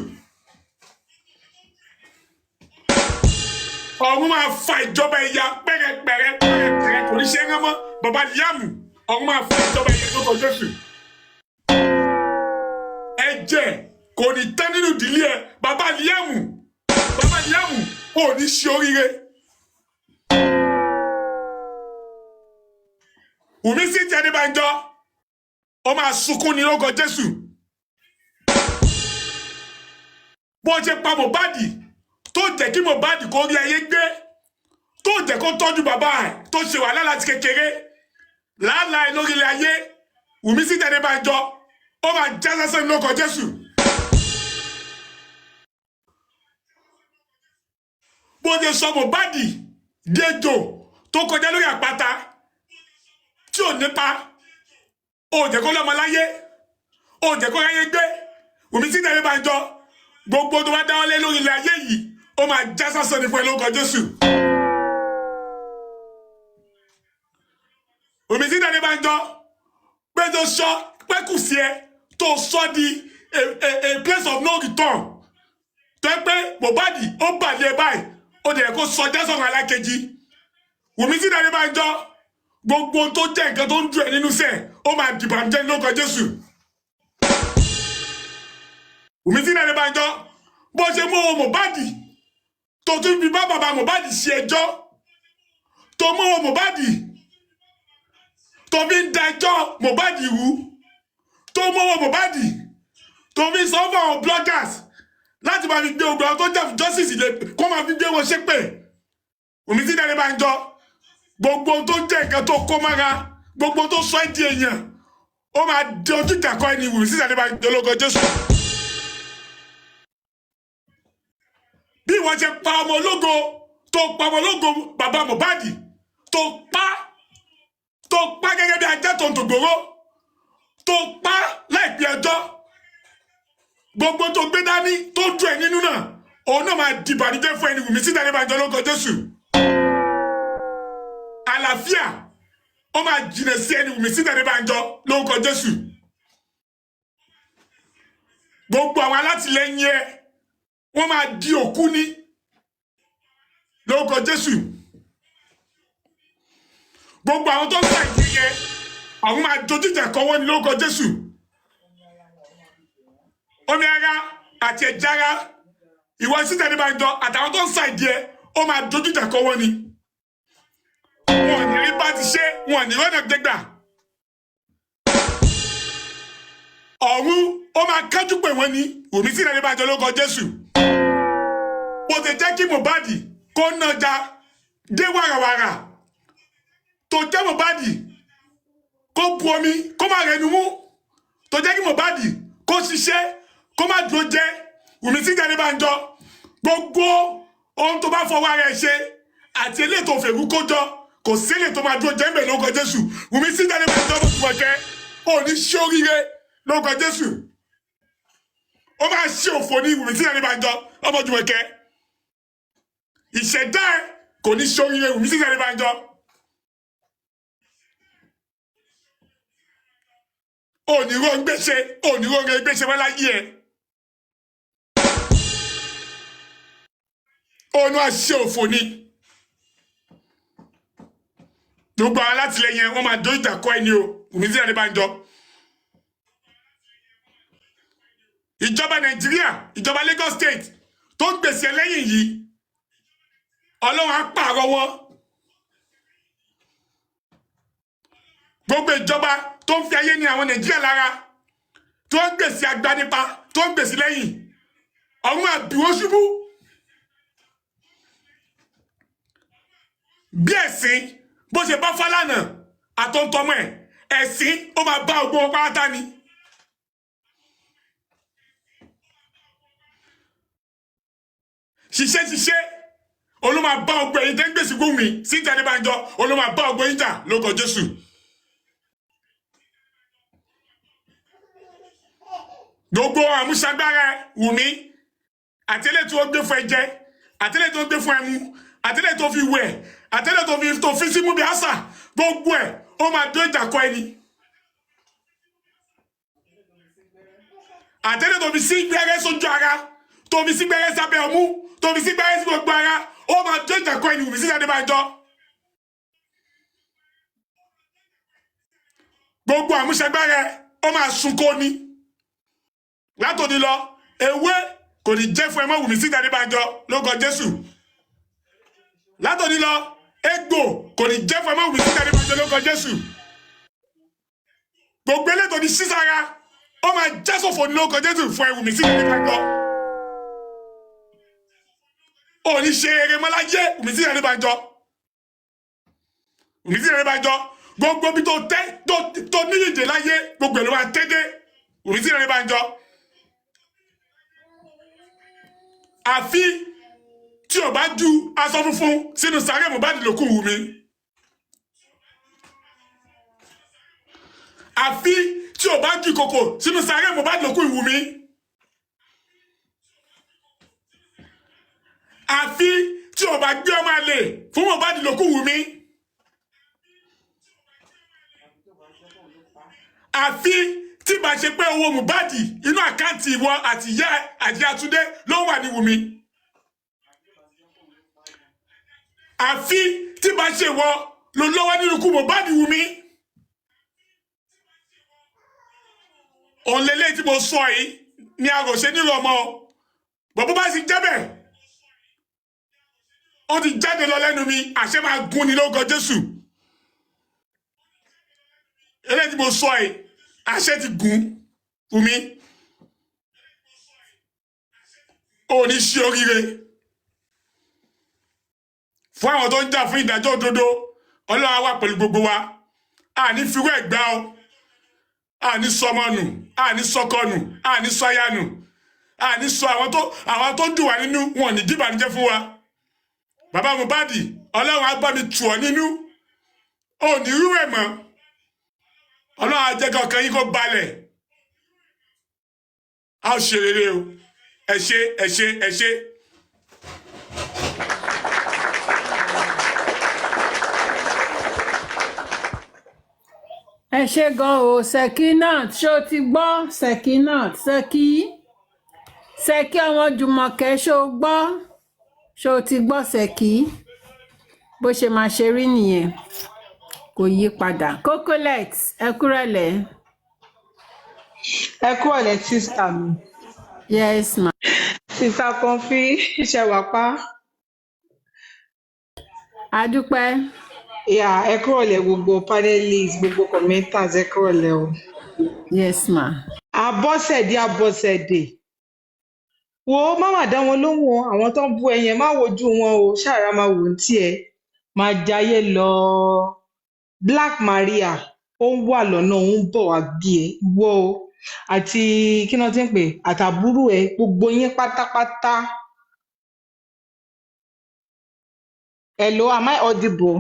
Ọ̀run máa fa ìjọba ẹ̀yà pẹ́rẹpẹ̀rẹ kò ní ṣe é rán mọ́. Bàbá Liam ọ̀run máa fa ìjọba ẹ̀yà lórúkọ Jésù. Ẹ̀jẹ̀ kò ní tán nínú ìdílé ẹ. Bàbá Liam ò ní ṣe oríire. Wùmí sí Adébánjọ ó máa sunkún ní lórúkọ Jésù. Bó ṣe pa Mohbad tó jẹ́ kí Mohbad kó rí ayé gbé tó jẹ́ kó tọ́jú bàbá ẹ̀ tó ṣe wàhálà láti kékeré láàlá lórí ilé ayé Wùmí sí Adébánjọ ó máa já sásán ní lórúkọ Jésù. Bó ṣe sọ Mohbad déjò tó kọjá lórí àpáta tí ò nípa ó jẹ́ kó lọ́mọ láyé ó jẹ́ kó ráyé gbé Wùmí sí Adébánjọ gbogbo tó bá dáwọ́ lé lórí ilé ayé yìí ó máa já sásán ní fún ẹ lórúkọ Jésù. Wùmí sí Adébánjọ pé tó sọ pé kù sí ẹ tó sọ di a place of no return tó pé Mohbad ó bàlẹ̀ báyìí ó dẹ̀ kó sọ jásọ̀rọ̀ alákejì. Wùmí sí Adébánjọ gbogbo tó jẹ́ nǹkan tó ń dùn ẹ́ nínú sẹ́ẹ̀ ó máa dìbànújẹ́ lórúkọ Jésù. Wùmí sí Adébánjọ bó ṣe mú owó Mohbad tó tún fi bá bàbá Mohbad ṣe ẹjọ́ tó mú owó Mohbad tó fi ń da ẹjọ́ Mohbad rú tó mú owó Mohbad tó fi sọ fún àwọn bloggers láti máa fi gbé ogun àwọn tó jà fún justice lè kó máa fi gbé wọn ṣépè. Wùmí tí Adébánjọ gbogbo tó jẹ́ nǹkan tó kó mára gbogbo tó sọ ẹ́ di èèyàn ó máa di ojú ìjà kọ ẹni Wùmí tí Adébánjọ lórúkọ Jésù. Bí wọ́n ṣe pa ọmọ ológo tó pa ọmọ ológo bàbá Mohbad tó pa gẹ́gẹ́ bí ajá tó ń tògbòrò tó pa láìpẹ́ ọjọ́ gbogbo tó gbé dání tó dùn ẹ̀ nínú náà òun náà máa di ìbànújẹ́ fún ẹni Wùmí tí Adébánjọ lórúkọ Jésù. Àlàáfíà ó máa jìnà sí ẹni Wùmí tí Adébánjọ lórúkọ Jésù. Gbogbo àwọn alátìlẹyìn ẹ wọ́n máa di òkú ní lórúkọ Jésù. Gbogbo àwọn tó ń sa ìdí yẹn àwọn máa dojú ìjà kọ wọ́n ní lórúkọ Jésù. Omi ara àti ẹ̀jẹ̀ ara ìwọ tí Adébánjọ àtàwọn tó ń sa ìdí ẹ ó máa dojú ìjà kọ wọ́n ní. Wọn ò ní rí bá ti ṣe wọn ò ní rọ́nà gbégbà. Ọ̀run ó máa kájú pé wọ́n ní Wùmí tí Adébánjọ lórúkọ Jésù. Bó ti jẹ́ kí Mohbad kó nàjà dé wàràwàrà tó jẹ́ Mohbad kó bu omi kó má rẹnu mú tó jẹ́ kí Mohbad kó ṣiṣẹ́ kó má dúró jẹ́ Wùmí tí Adébánjọ gbogbo ohun tó bá fọwọ́ ara ẹ̀ ṣe àti eléyìí tó fèrú kó jọ kò sí eléyìí tó máa dúró jẹ́ mbẹ̀ lórúkọ Jésù. Wùmí tí Adébánjọ ló ti wọ̀kẹ́ òní ṣé oríire lórúkọ Jésù. Ó máa ṣe òfò ní Wùmí tí Adébánjọ ọmọ Jùmọ̀kẹ́. Ìṣẹ̀dá ẹ̀ kò ní ṣe oríire Wùmí tí Adébánjọ. Òníró ń gbéṣe òníró ń gbéṣe wá láyé ẹ̀. Òun á ṣe òfò ní. Gbogbo àwọn alátìlẹyìn ẹ̀ wọ́n máa dó ìjà kọ ẹni o Wùmí tí Adébánjọ. Ìjọba Nàìjíríà ìjọba Lagos State tó ń gbèsè lẹ́yìn yìí Ọlọ́run á pààrọ̀ wọn. Gbogbo ìjọba tó ń fi ayé ní àwọn Nàìjíríà lára tó ń gbèsè agbanipa tó ń gbèsè lẹ́yìn ọ̀run á bì wọ́n ṣubú. Bí ẹ̀sìn bó ṣe bá Fálànà àtọ̀ntọ̀mọ̀ ẹ̀ ẹ̀sìn ó máa bá ogun wọn pátá ni. Ṣiṣẹ́ olóma bá ọgbẹ́ yìí tẹ́ ń gbèsè Wùmí tí Adébánjọ olóma bá ọgbẹ́ yìí jà lórúkọ Jésù. Gbogbo àmúṣagbára Wùmí àtẹlẹ tó gbé fún ẹ̀jẹ̀ àtẹlẹ tó gbé fún ẹmu àtẹlẹ tó fi wẹ̀ àtẹlẹ tó fi símú bí àṣà gbogbo ẹ̀ ó máa dó ìjà kọ ẹni. Àtẹlẹ tó fi sí gbẹ́rẹ́ sójú ara tó fi sí gbẹ́rẹ́ sábẹ́ ọmú tó fi sí gbẹ́rẹ́ sí gbogbo ara ó máa dó ìjà kọ ẹni Wùmí tí Adébánjọ. Gbogbo àmúṣagbára ó máa sunkún ni. Látòní lọ ewé kò ní jẹ́ fún ẹ mọ́ Wùmí tí Adébánjọ lórúkọ Jésù. Látòní lọ egbò kò ní jẹ́ fún ẹ mọ́ Wùmí tí Adébánjọ lórúkọ Jésù. Gbogbo elétò ní sísára ó máa jẹ́ ṣòfò ní lórúkọ Jésù fún ẹ Wùmí tí Adébánjọ. Ó ní ṣe eré mọ́láyé Wùmí tí Adébánjọ. Wùmí tí Adébánjọ gbogbo bí tó níyìndé láyé gbogbo ẹ̀ ló máa tẹ́dẹ́ Wùmí tí Adébánjọ. Àfi tí o bá ju aṣọ funfun sínú sàárè Mohbad ló kù Wùmí. Àfi tí o bá ju ìkòkò sínú sàárè Mohbad ló kù Wùmí. Àfi tí o bá gbé ọmọ àlè fún Mohbad ló kù Wùmí. Àfi tí bá ṣe pé owó Mohbad inú àkáǹtì ìwọ àti ìyá àti Àtúndé ló wà ní Wùmí. Àfi tí bá ṣe wọ ló lọ́wọ́ nínú ikú Mohbad Wùmí. Òǹlẹ́lẹ́ tí mo sọ yìí ni àròṣe nírò ọmọ bọ̀bọ̀ bá sì jẹ́bẹ̀ ó ti jáde lọ lẹ́nu mi àṣẹ máa gún ni lórúkọ Jésù. Eléyìí tí mo sọ yìí àṣẹ ti gún Wùmí. ò ní ṣe oríire fún àwọn tó ń jà fún ìdájọ́ òdodo Ọlọ́run á wà pẹ̀lú gbogbo wa àní fiwé ẹ̀gbá o àní sọmọ nù àní sọkọ nù àní sọya nù àní sọ àwọn tó dùn wá nínú wọn ní dìbànújẹ́ fún wa bàbá Mohbad Ọlọ́run á bá mi tù ọ́ nínú ò ní rú ẹ̀ mọ́ Ọlọ́run á jẹ́ kí ọkàn yín kó balẹ̀ a ó ṣe rere o ẹ ṣé. ẹ ṣe gan o Sekinat ṣó ti gbọ́ Sekinat Ṣẹ́kí ọmọ Jùmọ̀kẹ́ ṣó gbọ́ ṣó ti gbọ́ Ṣẹ́kí bó ṣe máa ṣe rí nìyẹn kò yí padà. Cocolet ẹ kúrọ̀lẹ́. ẹ kú ọ̀lẹ́ sísá mi Yes ma. sísá Comfy iṣẹ́ wà pa Adúpẹ́. ìyá ẹ kú ọ̀lẹ́ gbogbo panelists gbogbo commenters ẹ kú ọ̀lẹ́ o. Yes ma. Abọ́sẹ̀dé wo má má dá wọn lóhùn o, àwọn tó ń bú ẹyẹn má wojú wọn o ṣàrà máa wò ó tiẹ̀ máa jayé lọ. Black Maria ó ń wà lọ́nà ó ń bọ̀ wá bí ẹ wọ́ o àti kí náà ti ń pè àtàbúrò ẹ gbogbo yín pátápátá. Hello, am I audible?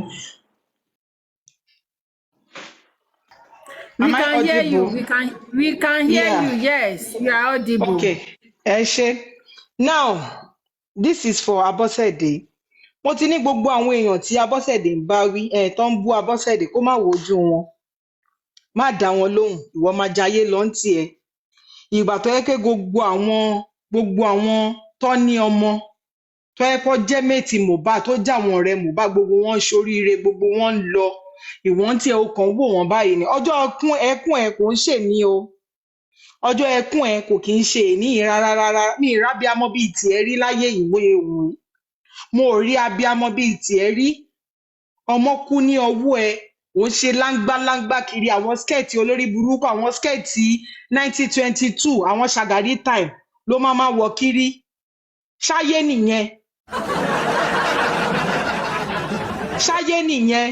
We Am I can hear you. audible? We can hear Yeah. you. Yes, you are audible. Okay. Ẹ ṣé. Now, this is for Abọ́sẹ̀dé. Mo ti ní gbogbo àwọn èèyàn tí Abọ́sẹ̀dé ń bá wí tó ń bú Abọ́sẹ̀dé kó má wojú wọn. Má dá wọn lóhùn, ìwọ máa jayé lọ ń tiẹ̀. Ìgbà tó yẹ pé gbogbo àwọn tó ní ọmọ tó yẹ kó jẹ́ méètì Mohbad tó jẹ́ àwọn ọ̀rẹ́ Mohbad gbogbo wọn ń ṣoríire gbogbo wọn ń lọ. Ìwọ́n tí ẹ kàn wò wọ́n báyìí ni. Ọjọ́ ẹkún ẹ kò ń ṣèní o. Ọjọ́ ẹkún ẹ kò kì í ṣe èní rárá. Mi ì rábí amọ́ bíi tiẹ̀ rí láyé ìwé ewu. Mo ò rí abíamọ bíi tiẹ̀ rí. Ọmọ kú ní ọwọ́ ẹ ò ń ṣe láńgbáláńgbá kiri àwọn skẹ́ẹ̀tì olórí burúkú àwọn skẹ́ẹ̀tì 1922 àwọn Shagari time ló máa wọ kiri. Ṣáyé nìyẹn. Ṣáyé nìyẹn.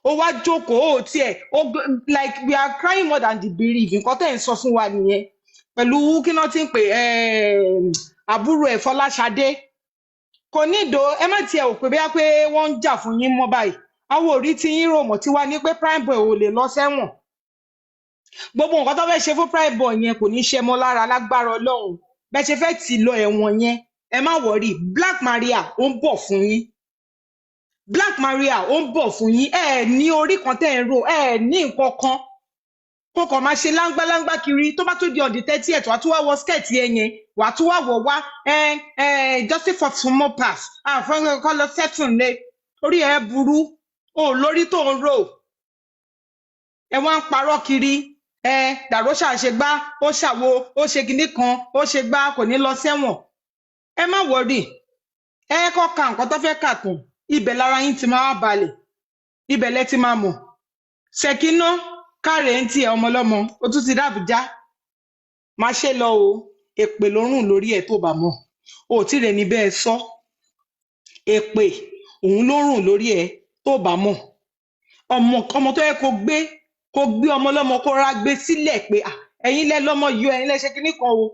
Ó wá jókòó ó tiẹ̀ like we are crying more than the bereaved nǹkan tẹ́ ń sọ fún wa nìyẹn pẹ̀lú kí náà ti ń pè àbúrò ẹ̀ Fọláṣadé kò ní ìdó ẹ má tiẹ̀ ò pé bóyá pé wọ́n ń jà fún yín mọ́ báyìí àwọn òrí tí yín rò mọ́ tí wá ní pé Primeboy ò lè lọ sẹ́wọ̀n gbogbo nǹkan tó fẹ́ ṣe fún Primeboy yẹn kò ní ṣe mọ́ lára lágbára Ọlọ́run bẹ́ẹ̀ ṣe fẹ́ tì lọ ẹ̀wọ̀n yẹn ẹ má wọ̀rí Black Maria ó ń bọ̀ fún yín Black Maria ó ń bọ̀ fún yín ẹ ní orí kan tẹ́ ẹ rò ẹ ní nǹkan kan kó kàn máa ṣe láńgbáláńgbá kiri tó bá tún di on the 30th wàá tún wá wọ skẹ́ẹ̀tì ẹ yẹn wàá tún wá wọ̀ wá justice for small pass àfọwọ́n kọ́ lọ sẹ́tùn lé orí ẹ burú o lórí tó ń rò ẹ wá ń parọ́ kiri Dàróṣà ṣe gbá ó ṣàwo ó ṣe kinní kan ó ṣe gbá kò ní lọ sẹ́wọ̀n ẹ má wọrí ẹ kọ́ ka nǹkan tó fẹ́ kà tán ibẹ̀ lára yín ti máa wá balẹ̀ ibẹ̀ lẹ ti máa mọ̀ Ṣèkínà káre ń tiẹ̀ ọmọlọ́mọ ó tún ti dàbújá máa ṣe lọ o èpè ló rùn lórí ẹ̀ tó bá mọ̀ o tí rẹ̀ ní bẹ́ẹ̀ sọ èpè òun ló rùn lórí ẹ̀ tó bá mọ̀ ọmọ tó yẹ kó gbé ọmọlọ́mọ kó rá gbé sílẹ̀ pé ẹ̀yin lẹ lọ́mọ yọ ẹ̀yin lẹ ṣe kinní kan o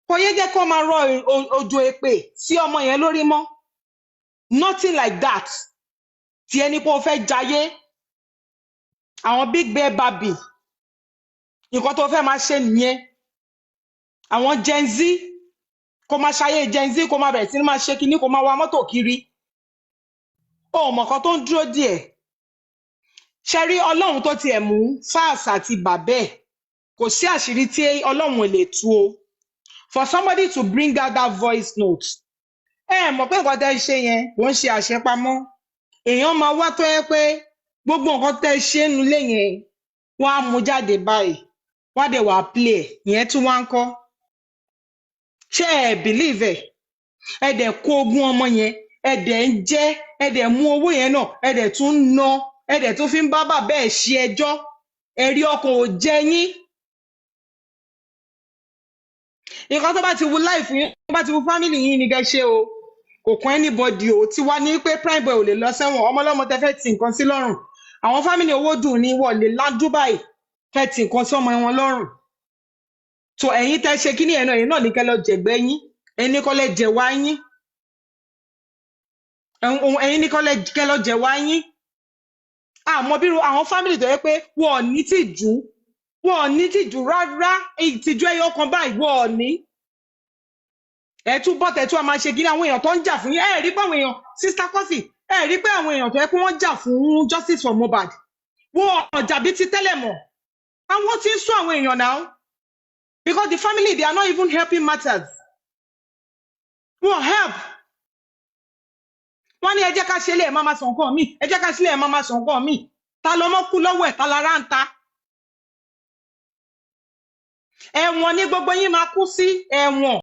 kò yẹ jẹ́ kó máa rọ òjò èpè sí ọmọ yẹn lórí mọ́ nothing like that tí ẹni pé o fẹ́ jayé àwọn big bear baby nǹkan tó fẹ́ máa ṣe nìyẹn àwọn Gen Z kó máa ṣayé Gen Z kó máa bẹ̀rẹ̀ sí ní máa ṣe kinní kó máa wa mọ́tò kiri ó mọ̀ kan tó ń dúró díẹ̀ ṣe rí Ọlọ́run tó tiẹ̀ mú SARS àti bàbẹ́ ẹ̀ kò sí àṣírí tí Ọlọ́run ò lè tú o for somebody to bring out that voice note mọ̀ pé nǹkan tẹ́ ṣe yẹn wọ́n ń ṣe àṣepamọ́ èèyàn máa wá tó yẹ pé gbogbo nǹkan tẹ́ ṣe nulẹ̀ yẹn wọ́n á mú jáde báyìí wọ́n á dẹ̀ wá play ẹ̀ ìyẹn tún wá ń kọ́ ṣé ẹ believe ẹ dẹ̀ kó ogún ọmọ yẹn ẹ dẹ̀ ń jẹ ẹ dẹ̀ mú owó yẹn náà ẹ dẹ̀ tún ń ná ẹ dẹ̀ tún fi ń bá bàbá ẹ̀ ṣe ẹjọ́ ẹ̀rí ọkàn ò jẹ yín nǹkan tó bá ti wu life yín tó bá ti wu family yín ni kẹ́ ṣe o kò kún anybody o ti wá ní pé prime boy ò lè lọ sẹ́wọ̀n ọmọlọ́mọ tẹ fẹ́ ti nǹkan sí lọ́rùn àwọn family owó dùn ní wọ́n lè lá Dubai fẹ́ ti nǹkan sí ọmọ wọn lọ́rùn so ẹ̀yin tẹ́ ṣe kíní ẹ̀ náà ẹ̀yin náà ní kẹ́ lọ jẹ̀gbẹ́ yín ẹ̀yin ní kọ́ lẹ jẹ̀wá yín ẹ̀yin ní kọ́ lẹ kẹ́ lọ jẹ̀wá yín àmọ́ bírú àwọn family tó yẹ pé wọ́n ò ní tìjú rárá ìtìjú ẹyọ kan báyìí wọ́n ò ní ẹ tún bọ́ tẹ̀ tún a máa ṣe kíní àwọn èèyàn tó ń jà fún yín ẹ rí pé àwọn èèyàn Sister Kofi ẹ rí pé àwọn èèyàn tó yẹ pé wọ́n jà fún justice for Mohbad wọ́n ọ̀jà bí ti tẹ́lẹ̀ mọ́ àwọn tí ń sún àwọn èèyàn náà because the family they are not even helping matters wọ́n help wọ́n ní ẹ jẹ́ ká ṣe lé ẹ̀ máa sọ nǹkan míì ẹ jẹ́ ká ṣe lé ẹ̀ máa sọ nǹkan míì ta lọmọ kú lọ́wọ́ ẹ̀ ta lára ń ta ẹ̀wọ̀n ní gbogbo yín máa kú sí ẹ̀wọ̀n